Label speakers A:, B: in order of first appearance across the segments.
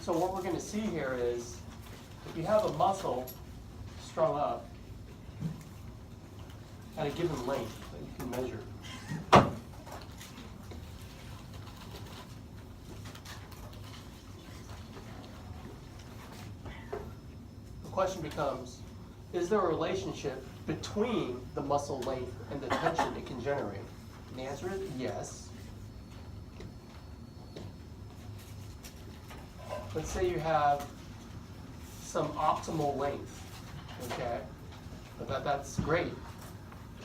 A: So what we're going to see here is, if you have a muscle strung up at a given length that you can measure, the question becomes, is there a relationship between the muscle length and the tension it can generate? And the answer is yes. Let's say you have some optimal length, okay? But that's great.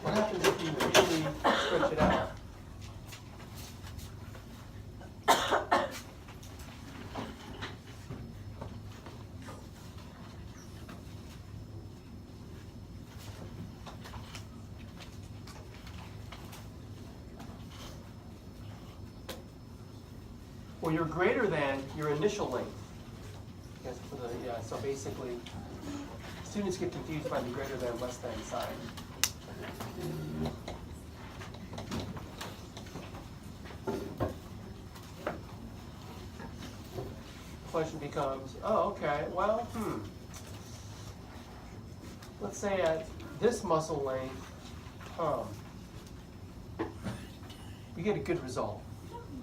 A: What happens if you really stretch it out? Well, you're greater than your initial length. Yes, yeah, so basically, students get confused by the greater than, less than sign. The question becomes, oh, okay, well, let's say at this muscle length, we get a good result.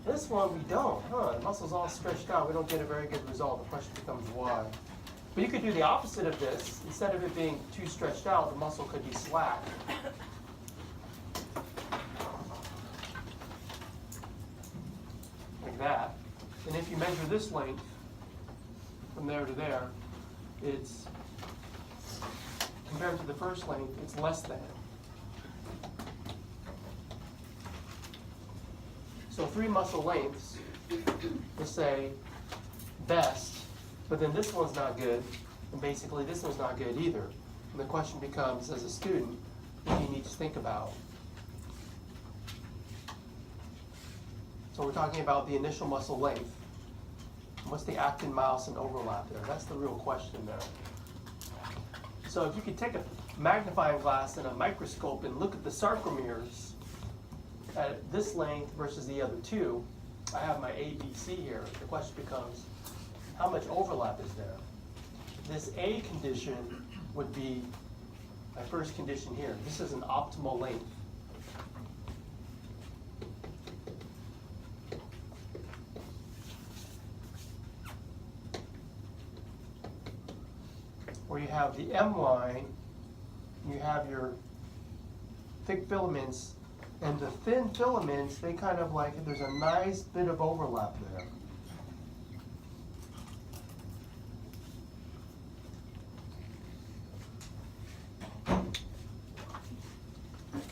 A: This one we don't, the muscle's all stretched out, we don't get a very good result. The question becomes why. But you could do the opposite of this. Instead of it being too stretched out, the muscle could be slack. Like that. And if you measure this length from there to there, it's, compared to the first length, it's less than. So 3 muscle lengths, let's say, best, but then this one's not good, and basically this one's not good either. And the question becomes, as a student, what do you need to think about? So we're talking about the initial muscle length. What's the actin, myosin overlap there? That's the real question there. So if you could take a magnifying glass and a microscope and look at the sarcomeres at this length versus the other two, I have my A, B, C here. The question becomes, how much overlap is there? This A condition would be my first condition here. This is an optimal length. Where you have the M line, you have your thick filaments, and the thin filaments, they kind of like, there's a nice bit of overlap there.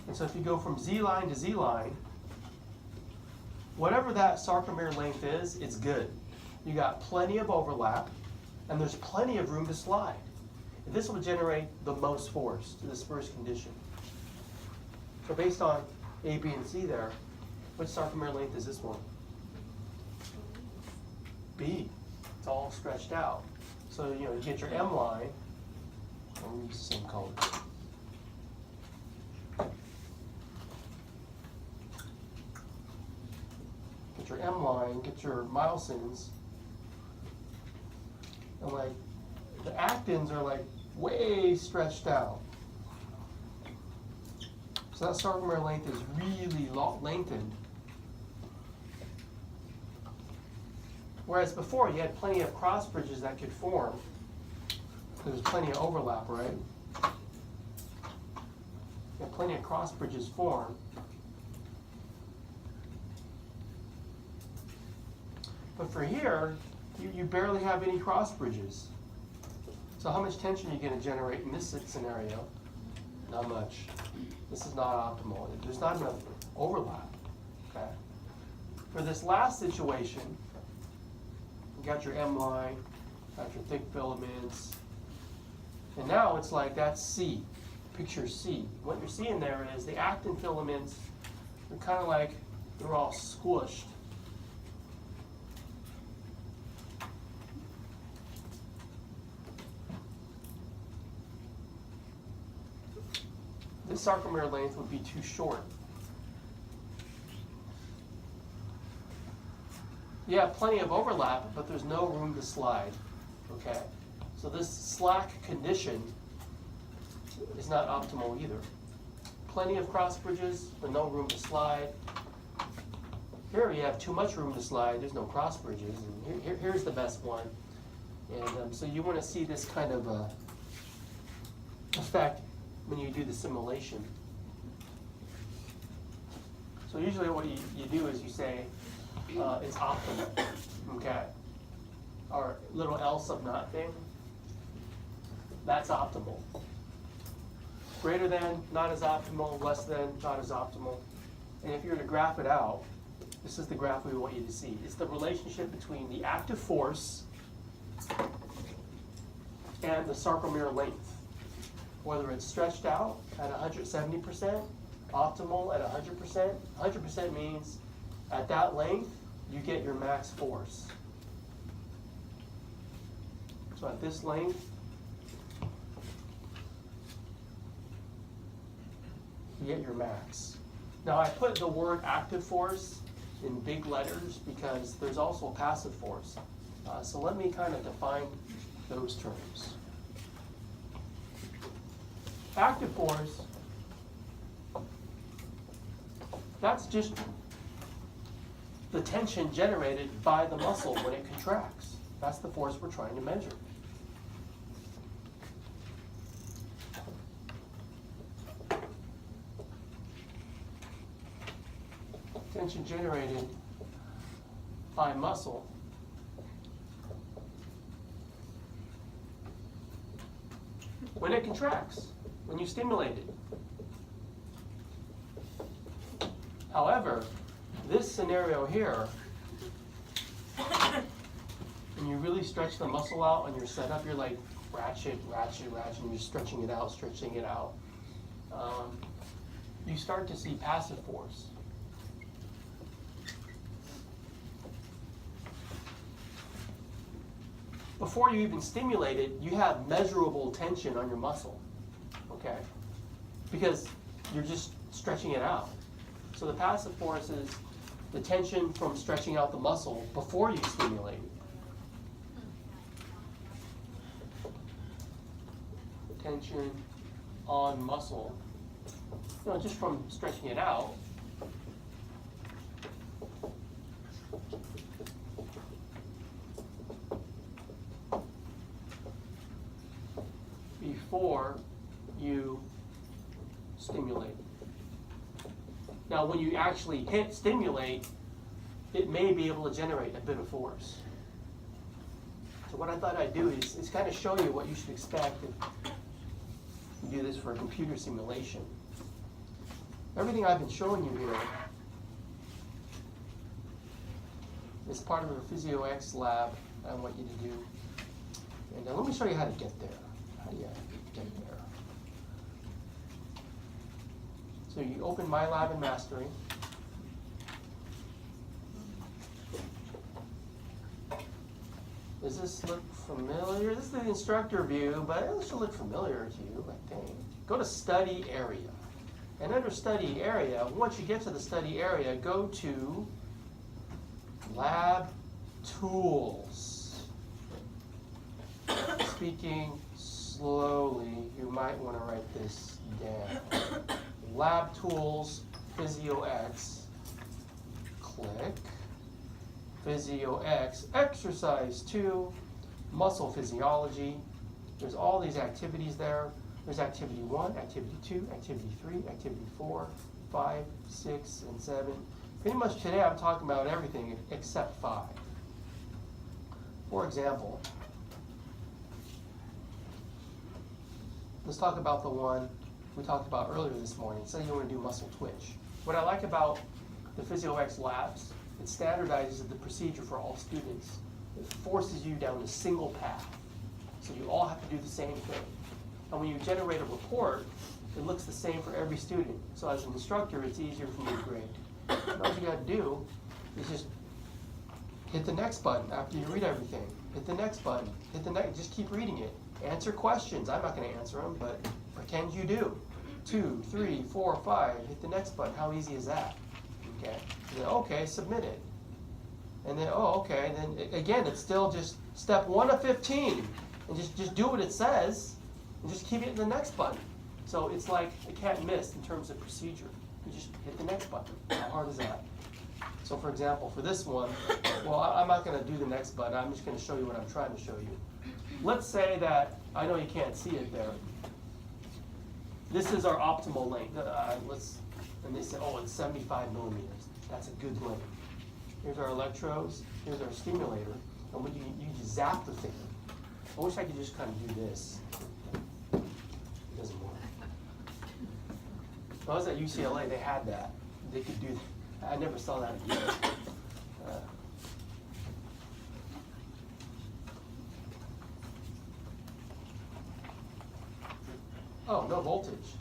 A: And so if you go from Z line to Z line, whatever that sarcomere length is, it's good. You got plenty of overlap, and there's plenty of room to slide. And this will generate the most force to this first condition. So based on A, B, and C there, which sarcomere length is this one? B. It's all stretched out. So you get your M line. I'll use the same color. Get your M line, get your myosins, and like the actins are like way stretched out. So that sarcomere length is really lengthened. Whereas before you had plenty of cross bridges that could form. There's plenty of overlap, right? You had plenty of cross bridges form. But for here, you barely have any cross bridges. So how much tension are you going to generate in this scenario? Not much. This is not optimal. There's not enough overlap. Okay. For this last situation, you got your M line, got your thick filaments, and now it's like that's C. Picture C. What you're seeing there is the actin filaments are kind of like they're all squished. This sarcomere length would be too short. You have plenty of overlap, but there's no room to slide. Okay? So this slack condition is not optimal either. Plenty of cross bridges, but no room to slide. Here you have too much room to slide, there's no cross bridges. And here's the best one. And so you want to see this kind of effect when you do the simulation. So usually what you do is you say it's optimal, okay? Or little L sub naught thing, that's optimal. Greater than, not as optimal, less than, not as optimal. And if you were to graph it out, this is the graph we want you to see. It's the relationship between the active force and the sarcomere length. Whether it's stretched out at 170%, optimal at 100%. 100% means at that length, you get your max force. So at this length, you get your max. Now I put the word active force in big letters because there's also passive force. So let me kind of define those terms. Active force, that's just the tension generated by the muscle when it contracts. That's the force we're trying to measure. Tension generated by muscle when it contracts, when you stimulate it. However, this scenario here, when you really stretch the muscle out on your setup, you're like ratchet, and you're stretching it out. You start to see passive force. Before you even stimulate it, you have measurable tension on your muscle, okay? Because you're just stretching it out. So the passive force is the tension from stretching out the muscle before you stimulate it. Tension on muscle, just from stretching it out. Before you stimulate. Now, when you actually hit stimulate, it may be able to generate a bit of force. So what I thought I'd do is kind of show you what you should expect if you do this for a computer simulation. Everything I've been showing you here is part of a PhysioX lab I want you to do. And let me show you how to get there. How do you get there? So you open My Lab and Mastery. Does this look familiar? This is the instructor view, but it should look familiar to you, I think. Go to Study Area. And under Study Area, once you get to the Study Area, go to Lab Tools. Speaking slowly, you might want to write this down. Lab Tools, PhysioX, click. PhysioX, Exercise 2, Muscle Physiology. There's all these activities there. There's Activity 1, Activity 2, Activity 3, Activity 4, 5, 6, and 7. Pretty much today I'm talking about everything except 5. For example, let's talk about the one we talked about earlier this morning. Say you want to do muscle twitch. What I like about the PhysioX labs, it standardizes the procedure for all students. It forces you down a single path. So you all have to do the same thing. And when you generate a report, it looks the same for every student. So as an instructor, it's easier for you to grade. And all you got to do is just hit the next button after you read everything. Hit the next button. Hit the next. Just keep reading it. Answer questions. I'm not going to answer them, but pretend you do. 2, 3, 4, 5. Hit the next button. How easy is that? Okay. And then, okay, submit it. And then, oh, okay, and then again, it's still just step 1 of 15. And just do what it says, and just keep hitting the next button. So it's like a can't miss in terms of procedure. You just hit the next button. How hard is that? So for example, for this one, well, I'm not going to do the next button. I'm just going to show you what I'm trying to show you. Let's say that, I know you can't see it there. This is our optimal length. And they say, oh, it's 75 millimeters. That's a good length. Here's our electrodes. Here's our stimulator. And when you just zap the thing. I wish I could just kind of do this. It doesn't work. When I was at UCLA, they had that. They could do that. I never saw that again. Oh, no voltage.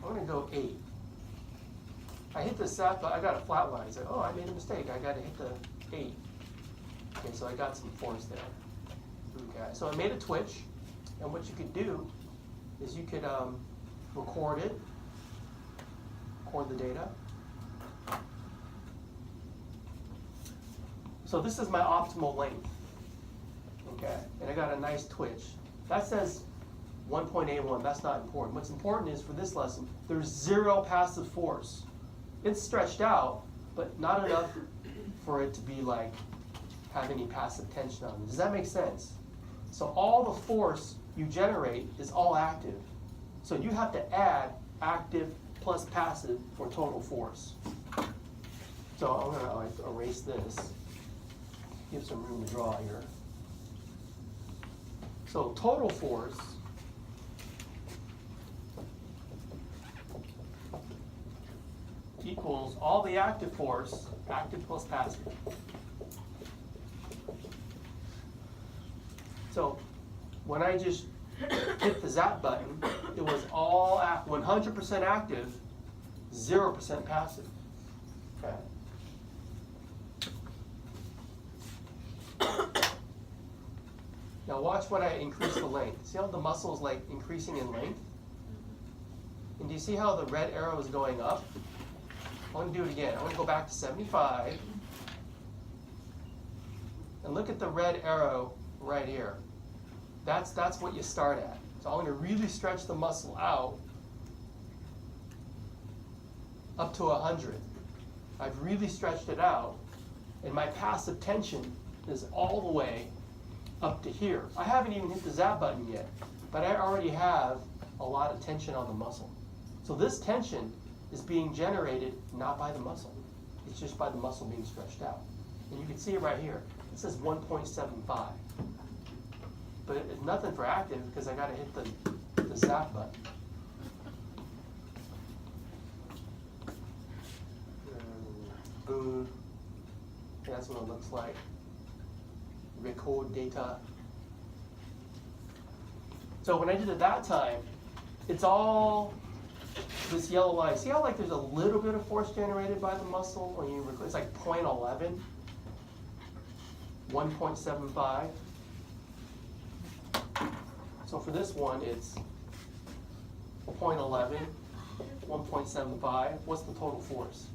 A: I'm going to go 8. I hit the zap, but I got a flat line. I said, oh, I made a mistake. I got to hit the 8. Okay, so I got some force there. Okay, so I made a twitch, and what you could do is you could record it, record the data. So this is my optimal length, okay, and I got a nice twitch. That says 1.81, that's not important. What's important is for this lesson, there's 0 passive force. It's stretched out, but not enough for it to be like, have any passive tension on it. Does that make sense? So all the force you generate is all active. So you have to add active plus passive for total force. So I'm going to erase this, give some room to draw here. So total force equals all the active force, active plus passive. So when I just hit the zap button, it was all 100% active, 0% passive. Okay. Now watch when I increase the length. See how the muscle is like increasing in length? And do you see how the red arrow is going up? I want to do it again. I want to go back to 75. And look at the red arrow right here. That's what you start at. So I'm going to really stretch the muscle out up to 100. I've really stretched it out, and my passive tension is all the way up to here. I haven't even hit the zap button yet, but I already have a lot of tension on the muscle. So this tension is being generated not by the muscle. It's just by the muscle being stretched out. And you can see it right here. It says 1.75. But it's nothing for active because I got to hit the zap button. Boom. That's what it looks like. Record data. So when I did it that time, it's all this yellow line. See how like there's a little bit of force generated by the muscle when you record? It's like 0.11, 1.75. So for this one, it's 0.11, 1.75. What's the total force?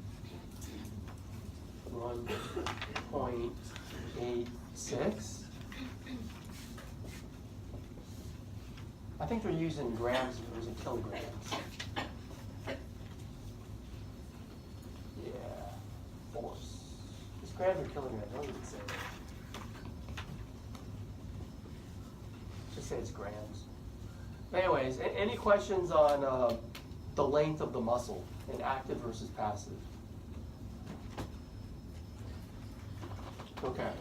A: 1.86. I think they're using grams versus kilograms. Yeah, force. It's grams or kilograms? I don't even say that. Just say it's grams. Anyways, any questions on the length of the muscle in active versus passive? Okay.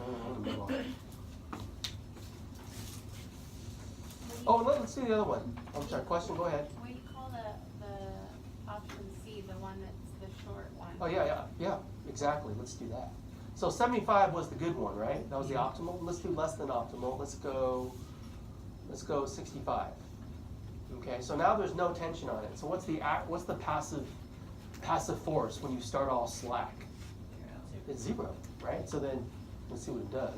A: Oh, let's see the other one. I'm sorry. Question. Go ahead.
B: What do you call the option C, the one that's the short one?
A: Oh yeah. Exactly. Let's do that. So 75 was the good one, right? That was the optimal. Let's do less than optimal. Let's go 65. Okay. So now there's no tension on it. So what's the passive force when you start all slack? It's 0, right? So then let's see what it does.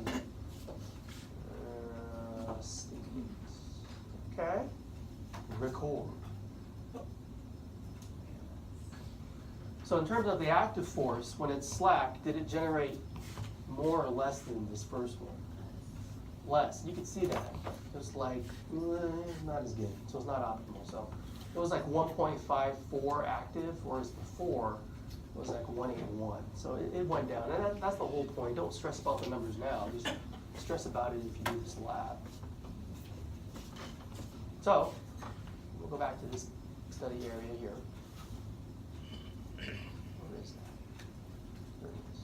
A: Okay. Record. So in terms of the active force, when it's slack, did it generate more or less than this first one? Less. You can see that. It was like, not as good. So it's not optimal. So it was like 1.54 active, whereas before it was like 181. So it went down. And that's the whole point. Don't stress about the numbers now. Just stress about it if you do this lab. So we'll go back to this study area here. Where is that? There it is.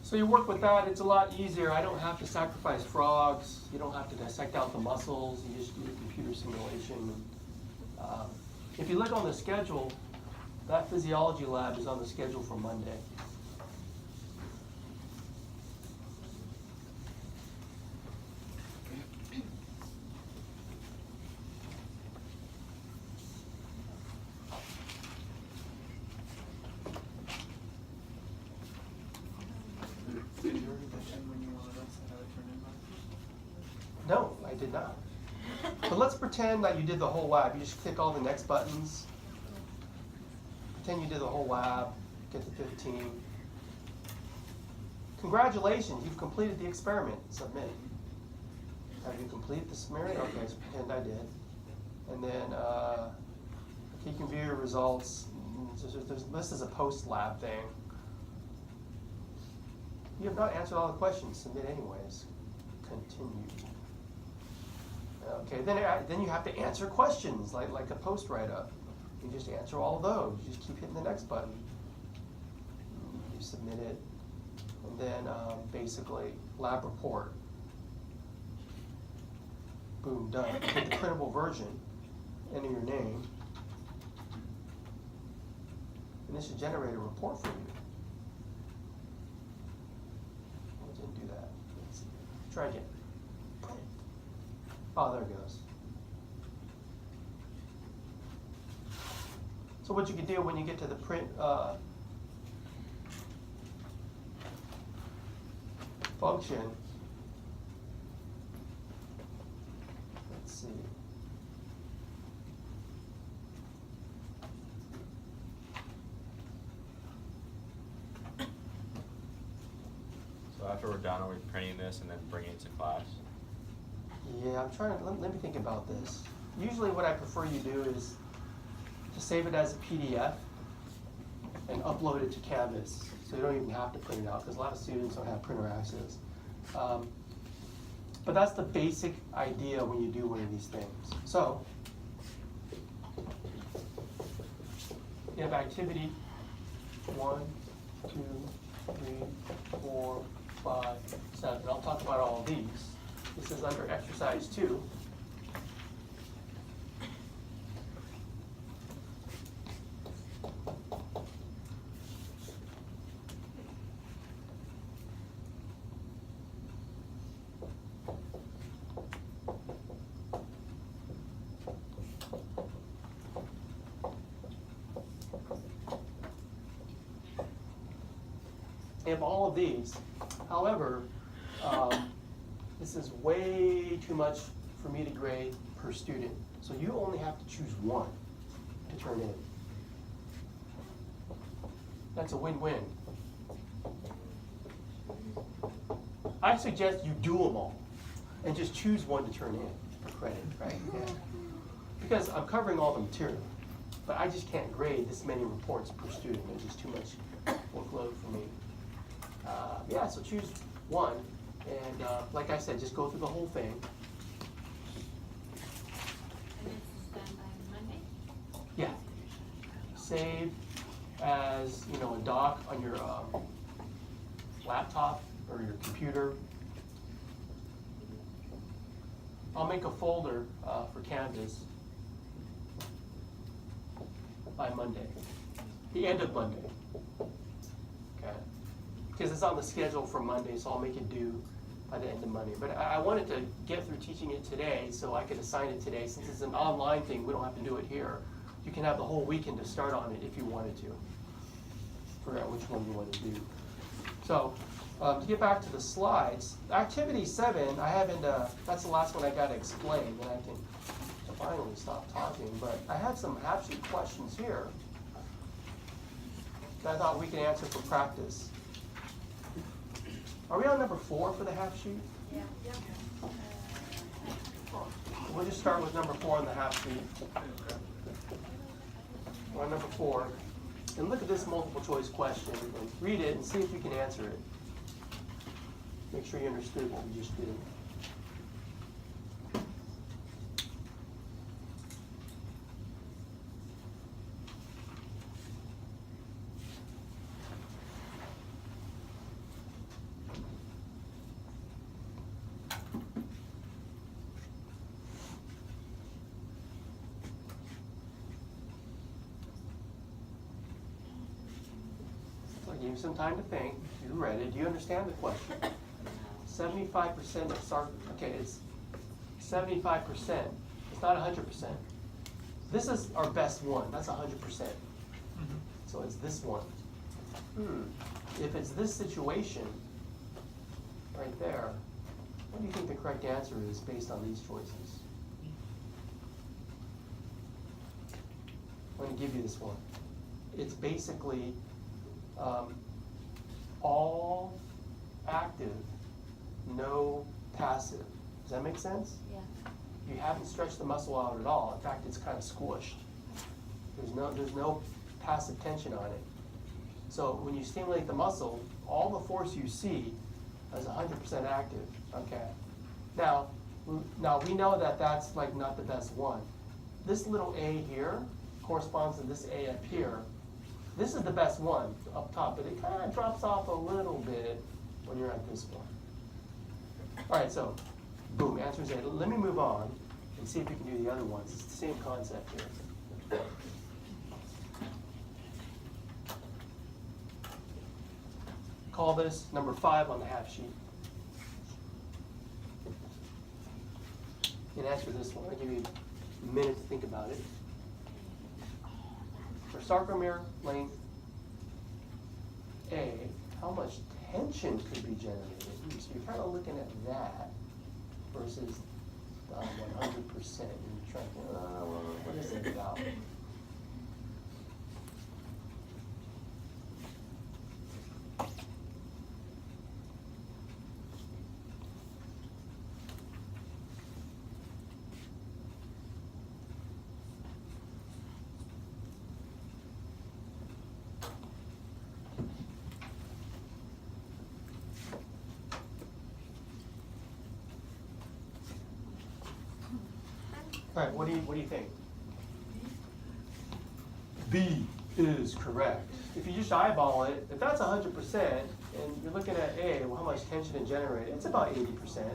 A: So you work with that, it's a lot easier. I don't have to sacrifice frogs. You don't have to dissect out the muscles. You just do the computer simulation. If you look on the schedule, that physiology lab is on the schedule for Monday. No, I did not. But let's pretend that you did the whole lab. You just click all the next buttons. Pretend you did the whole lab. Get to 15. Congratulations, you've completed the experiment. Submit. Have you completed the summary? Okay, so pretend I did. And then you can view your results. This is a post-lab thing. You have not answered all the questions. Submit anyways. Continue. Okay, then you have to answer questions like a post write-up. You just answer all of those. You just keep hitting the next button. You submit it, and then basically lab report. Boom, done. Hit the printable version. Enter your name, and this should generate a report for you. I didn't do that. Let's see. Try again. Print. Oh, there it goes. So what you can do when you get to the print function, let's see.
C: So after we're done, are we printing this and then bringing it to class?
A: Yeah, I'm trying to, let me think about this. Usually what I prefer you do is to save it as a PDF and upload it to Canvas. So you don't even have to print it out because a lot of students don't have printer access. But that's the basic idea when you do one of these things. So you have activity 1, 2, 3, 4, 5, 7. I'll talk about all of these. This is under exercise 2. They have all of these. However, this is way too much for me to grade per student. So you only have to choose one to turn in. That's a win-win. I suggest you do them all and just choose one to turn in for credit, right? Yeah. Because I'm covering all the material, but I just can't grade this many reports per student. It's just too much workload for me. Yeah, so choose one, and like I said, just go through the whole thing.
B: And this is done by Monday?
A: Yeah. Save as, a doc on your laptop or your computer. I'll make a folder for Canvas by Monday, the end of Monday. Okay. Because it's on the schedule for Monday, so I'll make it due by the end of Monday. But I wanted to get through teaching it today so I could assign it today. Since it's an online thing, we don't have to do it here. You can have the whole weekend to start on it if you wanted to. Figure out which one you want to do. So To get back to the slides, activity 7, I haven't, that's the last one I gotta explain, and I can finally stop talking, but I had some half sheet questions here that I thought we can answer for practice. Are we on number 4 for the half sheet?
B: Yeah.
A: We'll just start with number 4 on the half sheet. We're on number 4. And look at this multiple choice question and read it and see if you can answer it. Make sure you understood what we just did. So I gave you some time to think. You read it. Do you understand the question? 75% of okay, it's 75%. It's not 100%. This is our best one. That's 100%. So it's this one. If it's this situation, right there, what do you think the correct answer is based on these choices? I'm going to give you this one. It's basically all active, no passive. Does that make sense?
B: Yeah.
A: You haven't stretched the muscle out at all. In fact, it's kind of squished. There's no passive tension on it. So when you stimulate the muscle, all the force you see is 100% active. Okay. Now we know that that's like not the best one. This little A here corresponds to this A up here. This is the best one up top, but it kind of drops off a little bit when you're at this one. All right, so boom, answer is A. Let me move on and see if we can do the other ones. It's the same concept here. Call this number 5 on the half sheet. And answer this one. I'll give you a minute to think about it. For sarcomere length A, how much tension could be generated? So you're kind of looking at that versus 100%. And you're trying to, what is it about? All right, what do you think? B is correct. If you just eyeball it, if that's 100%, and you're looking at A, well, how much tension it generated, it's about 80%.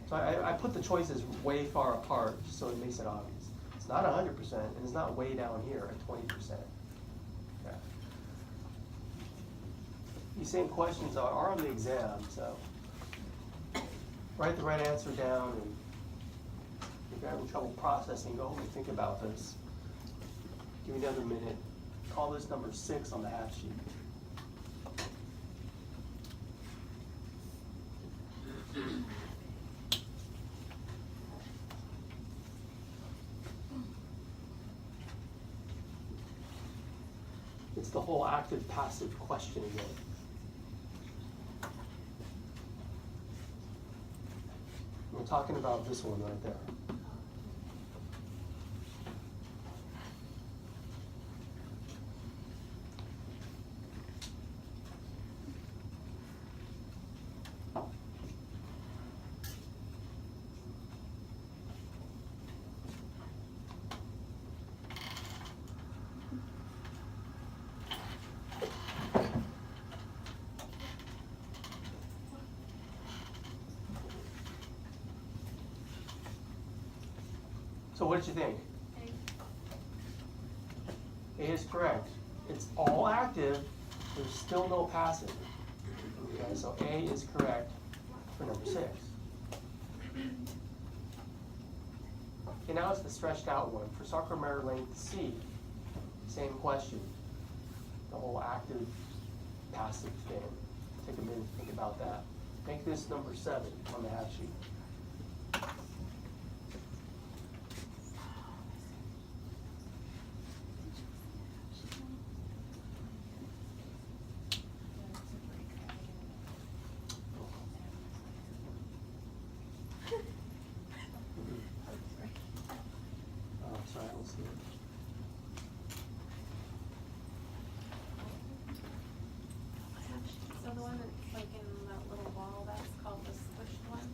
A: So I put the choices way far apart, just so it makes it obvious. It's not 100%, and it's not way down here at 20%. Okay. These same questions are on the exam, so write the right answer down, and if you're having trouble processing, go home and think about this. Give me another minute. Call this number 6 on the half sheet. It's the whole active-passive question again. We're talking about this one right there. So what did you think? A is correct. It's all active. There's still no passive. Okay, so A is correct for number 6. Okay, now it's the stretched out one. For sarcomere length C, same question. The whole active, passive thing. take a minute to think about that. Make this number 7 on the half sheet. Oh, sorry, let's see it.
B: So the one that's like in that little ball, that's called the squished one?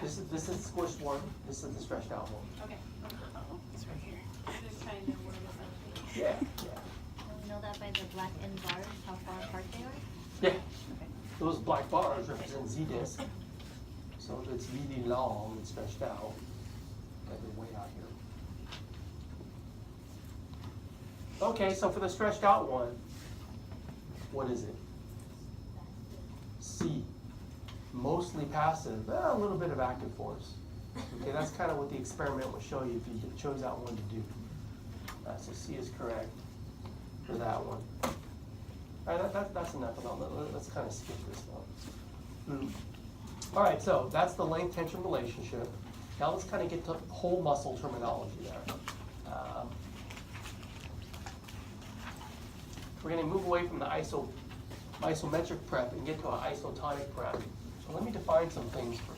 A: This is the squished one. This is the stretched out one.
B: Okay.
D: It's right here.
B: I'm just trying to word this out.
A: Yeah, yeah.
E: We know that by the black end bars, how far apart they are?
A: Yeah. Those black bars represent Z-disc. So if it's really long and stretched out, like they're way out here. Okay, so for the stretched out one, what is it? C. Mostly passive, a little bit of active force. Okay, that's kind of what the experiment will show you if you chose that one to do. So C is correct for that one. All right, that's enough about that. Let's kind of skip this one. All right, so that's the length tension relationship. Now let's kind of get to whole muscle terminology there. We're going to move away from the isometric prep and get to an isotonic prep. So let me define some things first.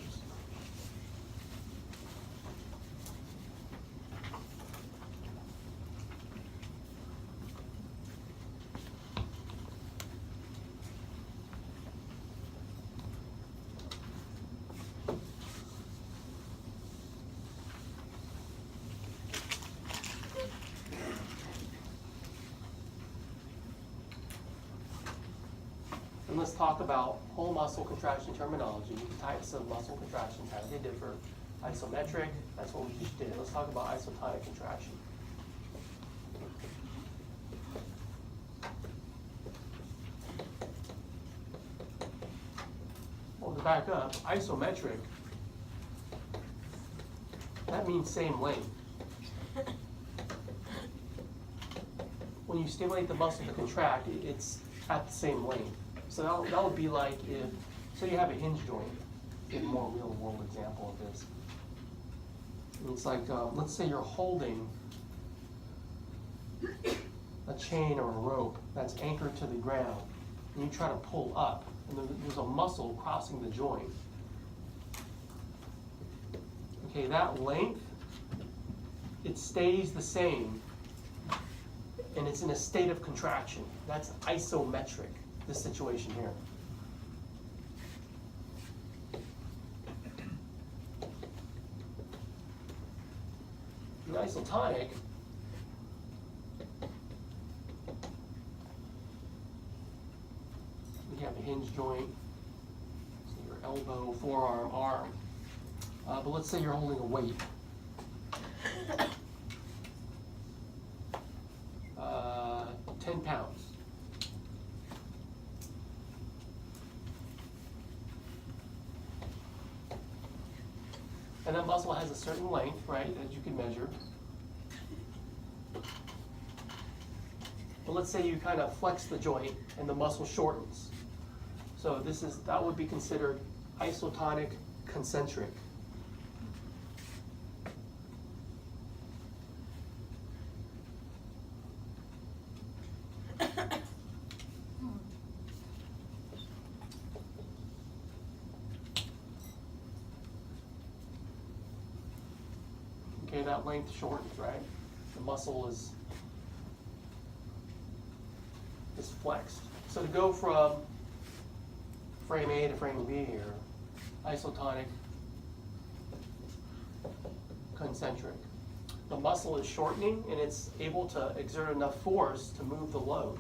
A: And let's talk about whole muscle contraction terminology, types of muscle contractions, how they differ. Isometric, that's what we just did. Let's talk about isotonic contraction. Well, to back up, isometric, that means same length. When you stimulate the muscle to contract, it's at the same length. So that would be like if, so you have a hinge joint, get a more real world example of this. It's like, let's say you're holding a chain or a rope that's anchored to the ground, and you try to pull up, and there's a muscle crossing the joint. Okay, that length, it stays the same, and it's in a state of contraction. That's isometric, this situation here. In isotonic, we have a hinge joint, so your elbow, forearm, arm. But let's say you're holding a weight. 10 pounds. And that muscle has a certain length, right, that you can measure. But let's say you kind of flex the joint and the muscle shortens. So that would be considered isotonic concentric. Okay, that length shortens, right? The muscle is flexed. So to go from frame A to frame B here, isotonic concentric. The muscle is shortening and it's able to exert enough force to move the load.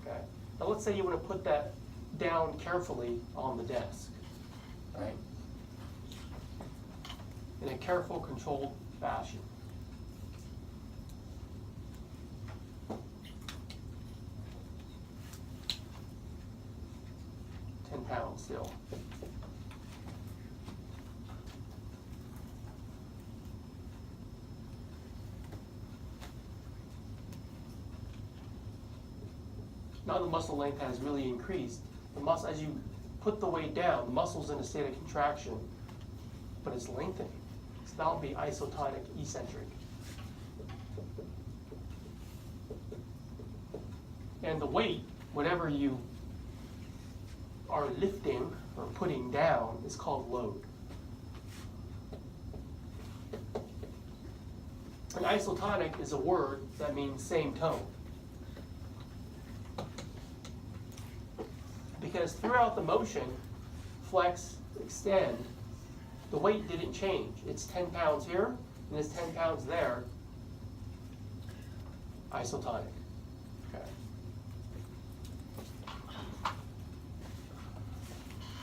A: Okay. Now let's say you want to put that down carefully on the desk, right? In a careful, controlled fashion. £10 still. now the muscle length has really increased. The muscle, as you put the weight down, the muscle's in a state of contraction, but it's lengthening. So that would be isotonic eccentric. And the weight, whatever you are lifting or putting down, is called load. And isotonic is a word that means same tone. Because throughout the motion, flex, extend, the weight didn't change. It's 10 pounds here, and it's 10 pounds there. Isotonic. Okay.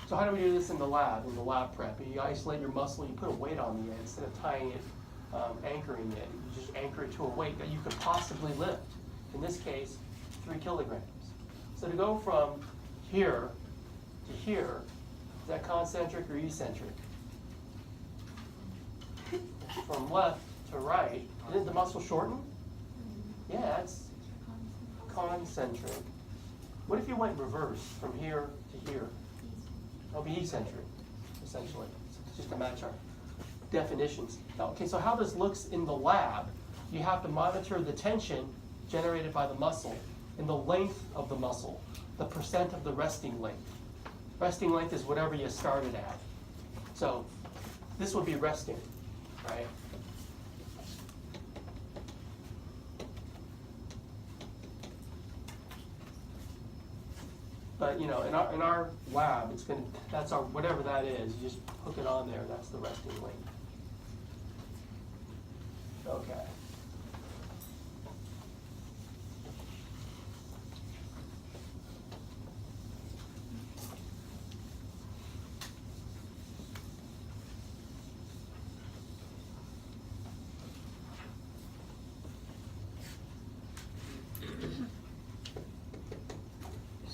A: So how do we do this in the lab prep? You isolate your muscle, you put a weight on the end instead of tying it, anchoring it. You just anchor it to a weight that you could possibly lift. In this case, 3 kilograms. So to go from here to here, is that concentric or eccentric? From left to right, didn't the muscle shorten? Yeah, it's concentric. What if you went reverse from here to here? That'll be eccentric, essentially, just to match our definitions. Okay, so how this looks in the lab, you have to monitor the tension generated by the muscle and the length of the muscle, the percent of the resting length. Resting length is whatever you started at. So this would be resting, right? But you know, in our lab, it's gonna, that's our, whatever that is, you just hook it on there, that's the resting length. Okay.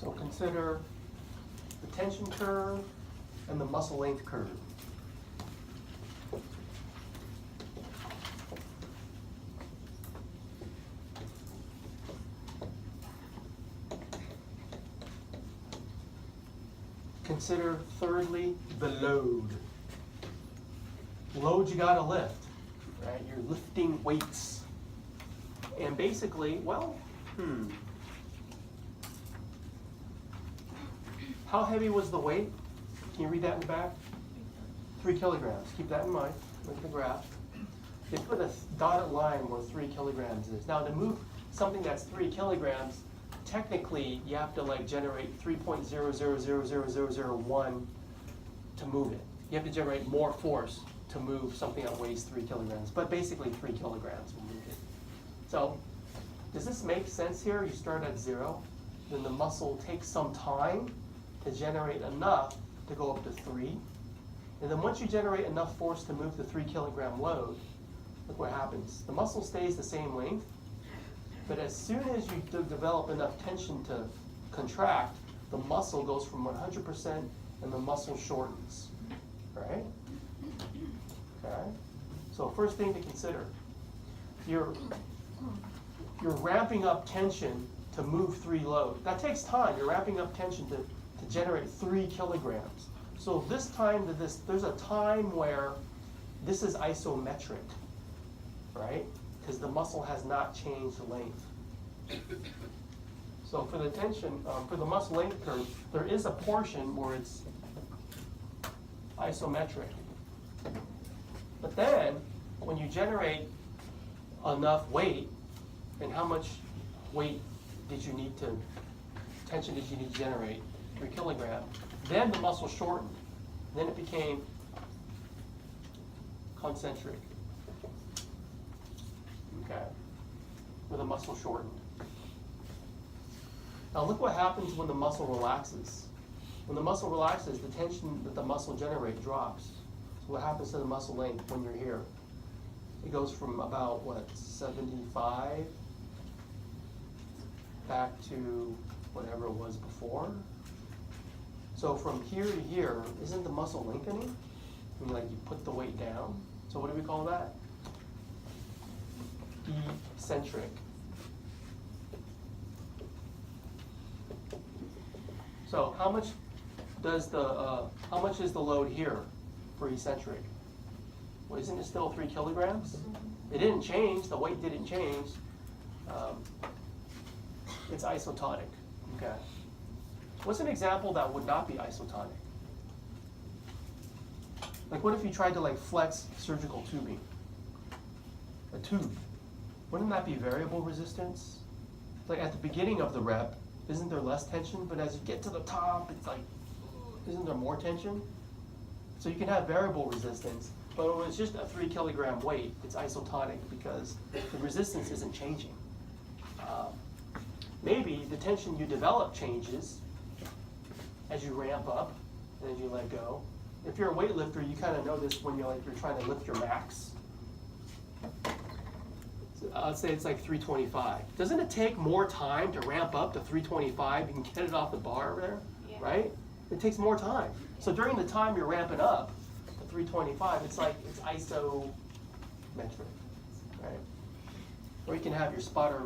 A: So consider the tension curve and the muscle length curve. Consider thirdly the load. Load you gotta lift, right? You're lifting weights. And basically, well, how heavy was the weight? Can you read that in the back? 3 kilograms. Keep that in mind. Look at the graph. They put a dotted line where 3 kilograms is. Now to move something that's 3 kilograms, technically you have to like generate 3.0000001 to move it. You have to generate more force to move something that weighs 3 kilograms. But basically 3 kilograms will move it. So does this make sense here? You start at 0, then the muscle takes some time to generate enough to go up to 3. And then once you generate enough force to move the 3 kilogram load, look what happens. The muscle stays the same length, but as soon as you develop enough tension to contract, the muscle goes from 100% and the muscle shortens, right? Okay. So first thing to consider, you're ramping up tension to move 3 load. That takes time. You're ramping up tension to generate 3 kilograms. So this time to this, there's a time where this is isometric, right? Because the muscle has not changed length. So for the tension, for the muscle length curve, there is a portion where it's isometric. But then, when you generate enough weight, and how much weight did you need to, tension did you need to generate? 3 kilograms. Then the muscle shortened. Then it became concentric. Okay, where the muscle shortened. Now look what happens when the muscle relaxes. When the muscle relaxes, the tension that the muscle generates drops. So what happens to the muscle length when you're here? It goes from about, what, 75 back to whatever it was before. So from here to here, isn't the muscle lengthening? I mean, like you put the weight down. So what do we call that? Eccentric. So how much does how much is the load here for eccentric? Well, isn't it still 3 kilograms? It didn't change, the weight didn't change. It's isotonic, okay? What's an example that would not be isotonic? Like what if you tried to like flex surgical tubing? A tube. Wouldn't that be variable resistance? Like at the beginning of the rep, isn't there less tension? But as you get to the top, it's like, isn't there more tension? So you can have variable resistance, but when it's just a 3 kilogram weight, it's isotonic because the resistance isn't changing. Maybe the tension you develop changes as you ramp up and as you let go. If you're a weightlifter, you kind of know this when you're trying to lift your max. So I'd say it's like 325. Doesn't it take more time to ramp up to 325? You can get it off the bar there,
B: Yeah.
A: right? It takes more time. So during the time you're ramping up to 325, it's isometric, right? Or you can have your spotter,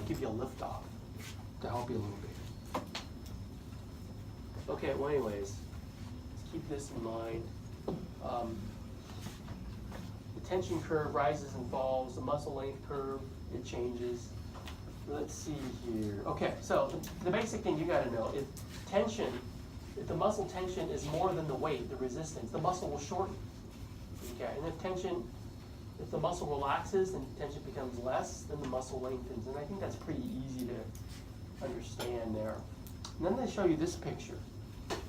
A: give you a lift off to help you a little bit. Okay, well anyways, let's keep this in mind. The tension curve rises and falls, the muscle length curve, it changes. Let's see here. Okay, so the basic thing you gotta know, if the muscle tension is more than the weight, the resistance, the muscle will shorten. Okay, and if the muscle relaxes and tension becomes less, then the muscle lengthens. And I think that's pretty easy to understand there. And then they show you this picture.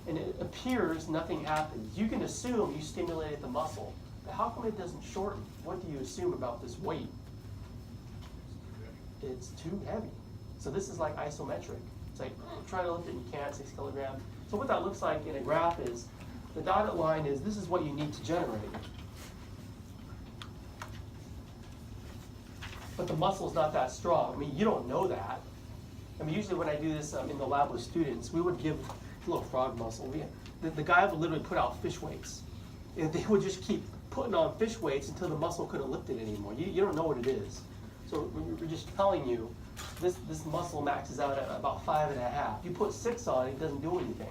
A: And it appears nothing happens. You can assume you stimulated the muscle, but how come it doesn't shorten? What do you assume about this weight? It's too heavy. So this is like isometric. It's like, try to lift it and you can't, 6 kilograms. So what that looks like in a graph is, the dotted line is, this is what you need to generate. But the muscle's not that strong. I mean, you don't know that. I mean, usually when I do this in the lab with students, we would give a little frog muscle. The guy would literally put out fish weights. And they would just keep putting on fish weights until the muscle couldn't lift it anymore. You don't know what it is. So we're just telling you, this muscle maxes out at about 5.5. You put 6 on it, it doesn't do anything.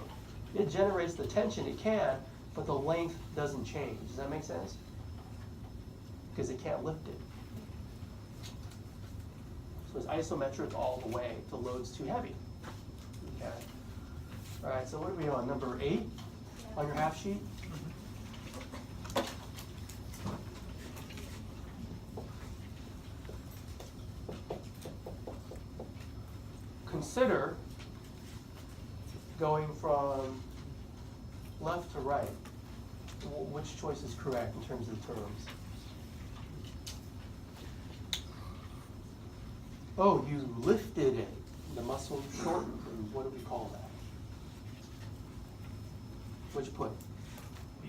A: It generates the tension it can, but the length doesn't change. Does that make sense? Because it can't lift it. So it's isometric all the way. The load's too heavy. Okay. All right, so what are we on? Number 8 on your half sheet? Consider going from left to right. Which choice is correct in terms of terms? Oh, you lifted it. The muscle shortened. And what do we call that? Which put? B.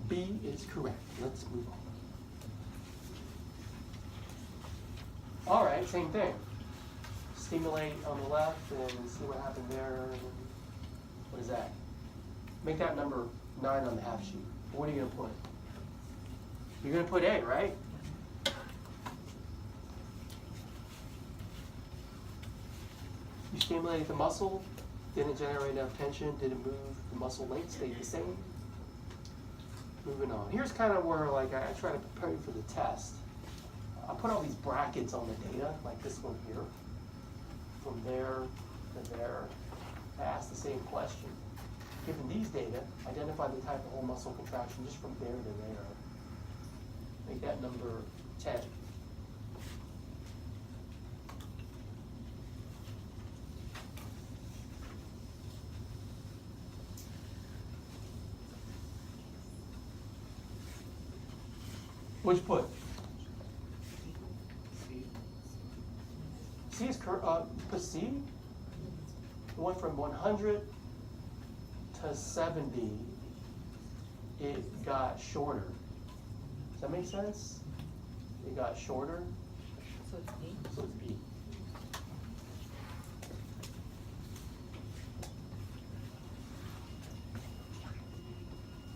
A: B is correct. Let's move on. All right, same thing. Stimulate on the left and see what happened there. What is that? Make that number 9 on the half sheet. What are you going to put? You're going to put A, right? You stimulated the muscle, didn't generate enough tension, didn't move, the muscle length stayed the same. Moving on. Here's kind of where I try to prepare you for the test. I put all these brackets on the data, like this one here. From there to there, I ask the same question. Given these data, identify the type of whole muscle contraction just from there to there. Make that number 10. Which put? C is put C. It went from 100 to 70. It got shorter. Does that make sense? It got shorter.
D: So it's B?
A: So it's B.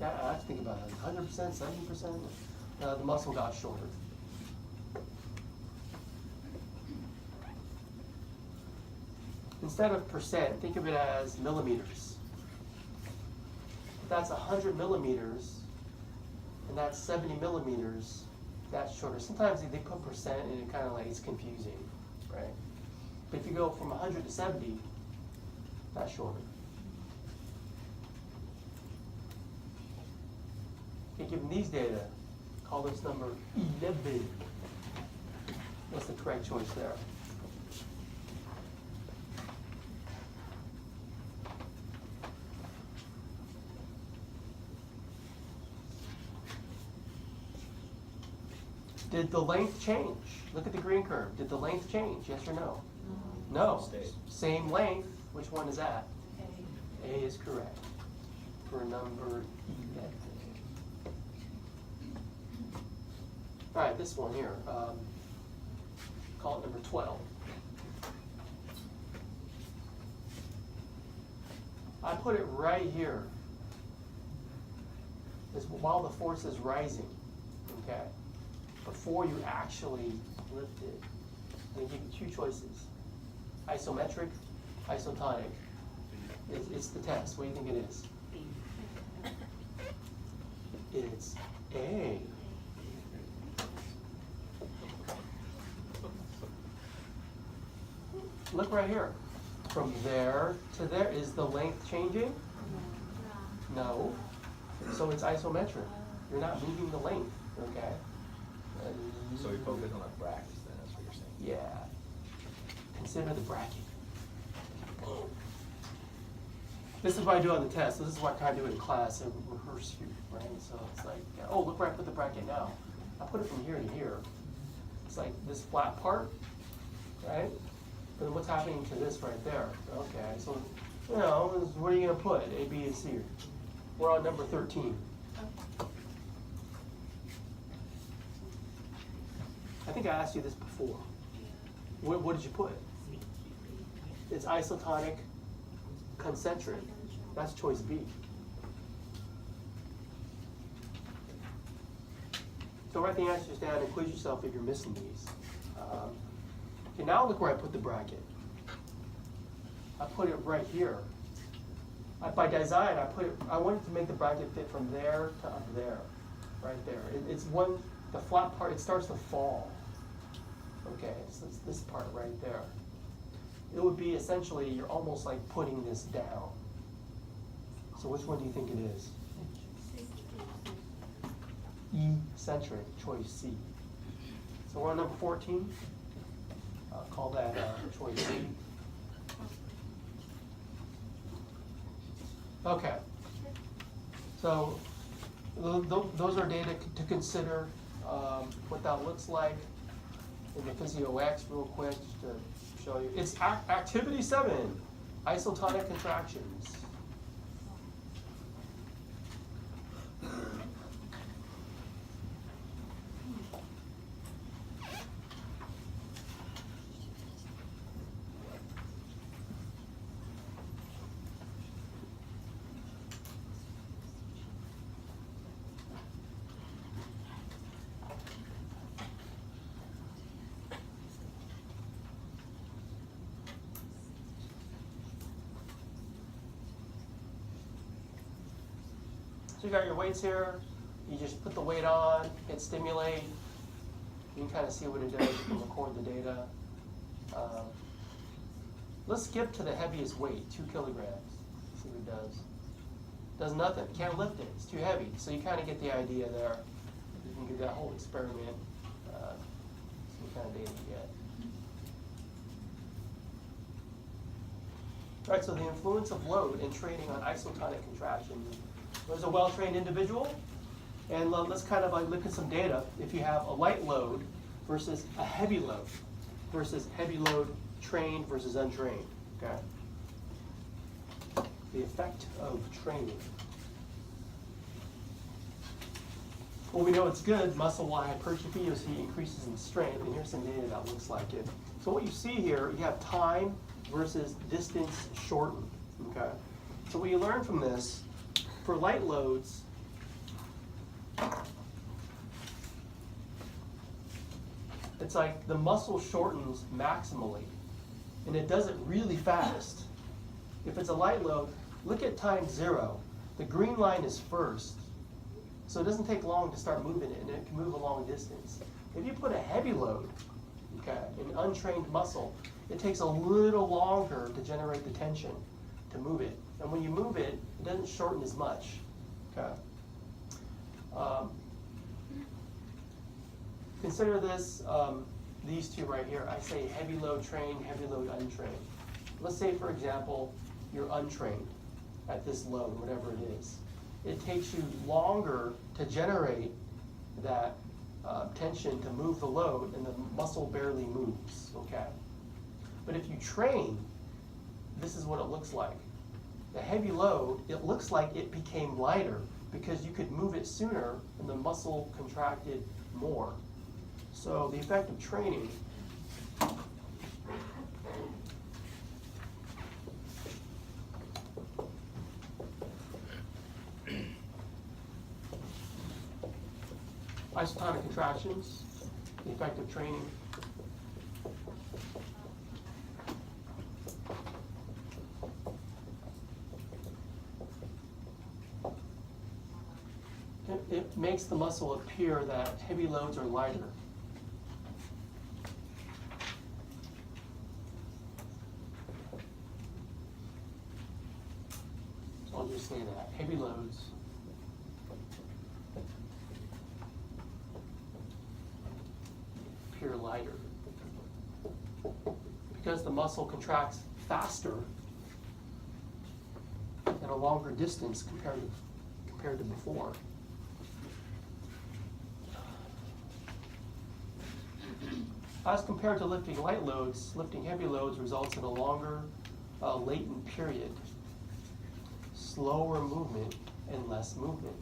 A: Yeah, I have to think about it. 100%, 70%. The muscle got shorter. Instead of percent, think of it as millimeters. that's 100 millimeters, and that's 70 millimeters, that's shorter. Sometimes they put percent and it kind of like, it's confusing, right? But if you go from 100 to 70, that's shorter. Okay, given these data, call this number 11. What's the correct choice there? Did the length change? Look at the green curve. Did the length change? Yes or no? No.
C: Stayed.
A: Same length. Which one is that?
B: A.
A: A is correct for number 11. All right, this one here. Call it number 12. I put it right here. This, while the force is rising, okay? Before you actually lift it, I'm going to give you two choices. Isometric, isotonic. It's the test. What do you think it is? It's A. Look right here. From there to there, is the length changing? No. So it's isometric. You're not moving the length, okay?
C: So we focus on the brackets then, that's what you're saying?
A: Yeah. Consider the bracket. This is what I do on the test. This is what I kind of do in class and rehearse you, right? So it's like, oh, look where I put the bracket now. I put it from here to here. It's like this flat part, right? But then what's happening to this right there? Okay, so, you know, what are you going to put? A, B, and C. We're on number 13.
B: Okay.
A: I think I asked you this before. What did you put? It's isotonic concentric. That's choice B. So write the answers down and quiz yourself if you're missing these. Okay, now look where I put the bracket. I put it right here. By design, I wanted to make the bracket fit from there to up there, right there. It's one, the flat part, it starts to fall. Okay, so it's this part right there. It would be essentially, you're almost like putting this down. So which one do you think it is? Eccentric, choice C. So we're on number 14. Call that choice C. Okay. So those are data to consider, what that looks like in the Physio X real quick just to show you. It's activity 7, isotonic contractions. So you got your weights here, you just put the weight on, hit stimulate, you can kind of see what it does, you can record the data. Let's skip to the heaviest weight, 2 kilograms, see what it does. Does nothing, can't lift it, it's too heavy. So you kind of get the idea there. You can do that whole experiment, see what kind of data you get. All right, so the influence of load in training on isotonic contractions. There's a well-trained individual, and let's kind of like look at some data. If you have a light load versus a heavy load, versus heavy load trained versus untrained, okay? The effect of training. Well, we know it's good. Muscle will hypertrophy as he increases in strength, and here's some data that looks like it. So what you see here, you have time versus distance shortened, okay? So what you learn from this, for light loads, it's like the muscle shortens maximally, and it does it really fast. If it's a light load, look at time 0. The green line is first, so it doesn't take long to start moving it, and it can move a long distance. If you put a heavy load, okay, an untrained muscle, it takes a little longer to generate the tension to move it. And when you move it, it doesn't shorten as much, okay? Consider this, these two right here. I say heavy load trained, heavy load untrained. Let's say, for example, you're untrained at this load, whatever it is. It takes you longer to generate that tension to move the load, and the muscle barely moves, okay? But if you train, this is what it looks like. The heavy load, it looks like it became lighter because you could move it sooner and the muscle contracted more. So the effect of training isotonic contractions, the effect of training. It makes the muscle appear that heavy loads are lighter. So I'll just say that. Heavy loads appear lighter because the muscle contracts faster at a longer distance compared to before. As compared to lifting light loads, lifting heavy loads results in a longer latent period, slower movement, and less movement.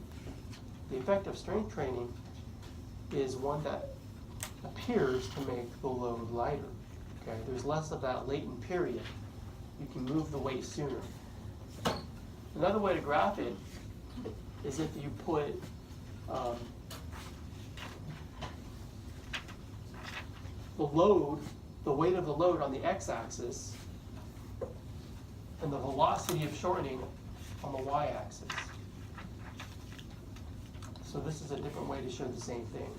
A: The effect of strength training is one that appears to make the load lighter. Okay, there's less of that latent period. You can move the weight sooner. Another way to graph it is if you put the load, the weight of the load on the x-axis, and the velocity of shortening on the y-axis. So this is a different way to show the same thing.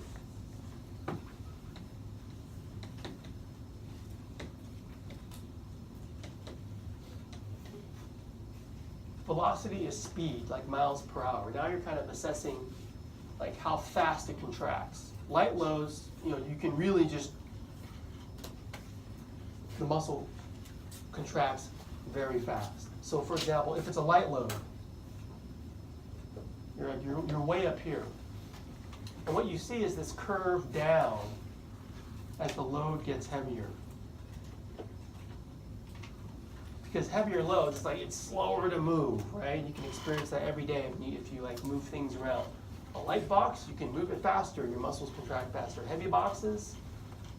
A: Velocity is speed, like miles per hour. Now you're kind of assessing like how fast it contracts. Light loads, you can really just, the muscle contracts very fast. So for example, if it's a light load, you're way up here. And what you see is this curve down as the load gets heavier. Because heavier loads, it's slower to move, right? You can experience that every day if you like move things around. A light box, you can move it faster, your muscles contract faster. Heavy boxes,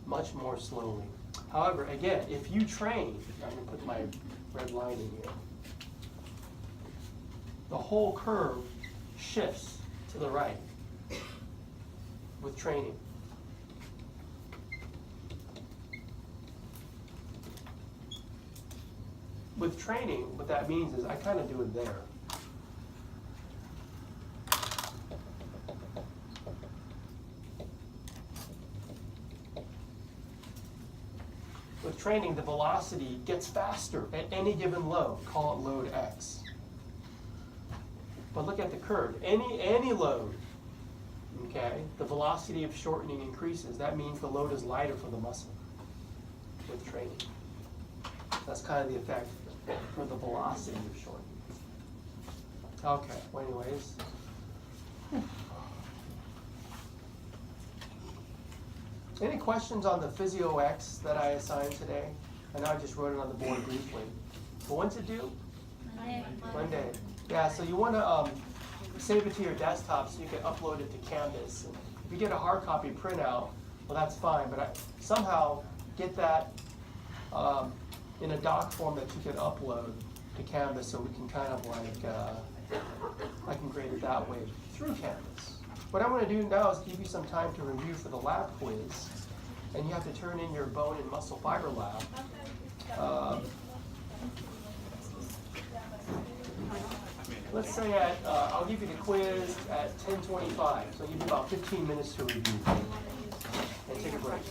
A: much more slowly. However, again, if you train, I'm going to put my red line in here, the whole curve shifts to the right with training. With training, what that means is I kind of do it there. With training, the velocity gets faster at any given load. Call it load X. But look at the curve. Any load, okay, the velocity of shortening increases. That means the load is lighter for the muscle with training. That's kind of the effect for the velocity of shortening. Okay, well anyways. Any questions on the Physio X that I assigned today? I know I just wrote it on the board briefly. But when's it due? Monday. Yeah, so you want to save it to your desktop so you can upload it to Canvas. And if you get a hard copy printout, well that's fine, but somehow get that in a doc form that you can upload to Canvas so we can kind of I can grade it that way through Canvas. What I'm going to do now is give you some time to review for the lab quiz, and you have to turn in your bone and muscle fiber lab. let's say at, I'll give you the quiz at 10:25, so I'll give you about 15 minutes to review. And take a break.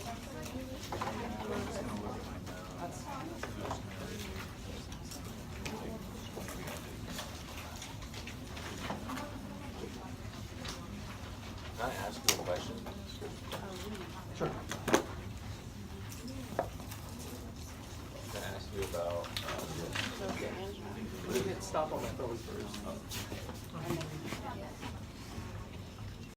C: Can I ask you a question?
A: Sure.
C: Can I ask you about,
A: Let me hit stop on my phone first.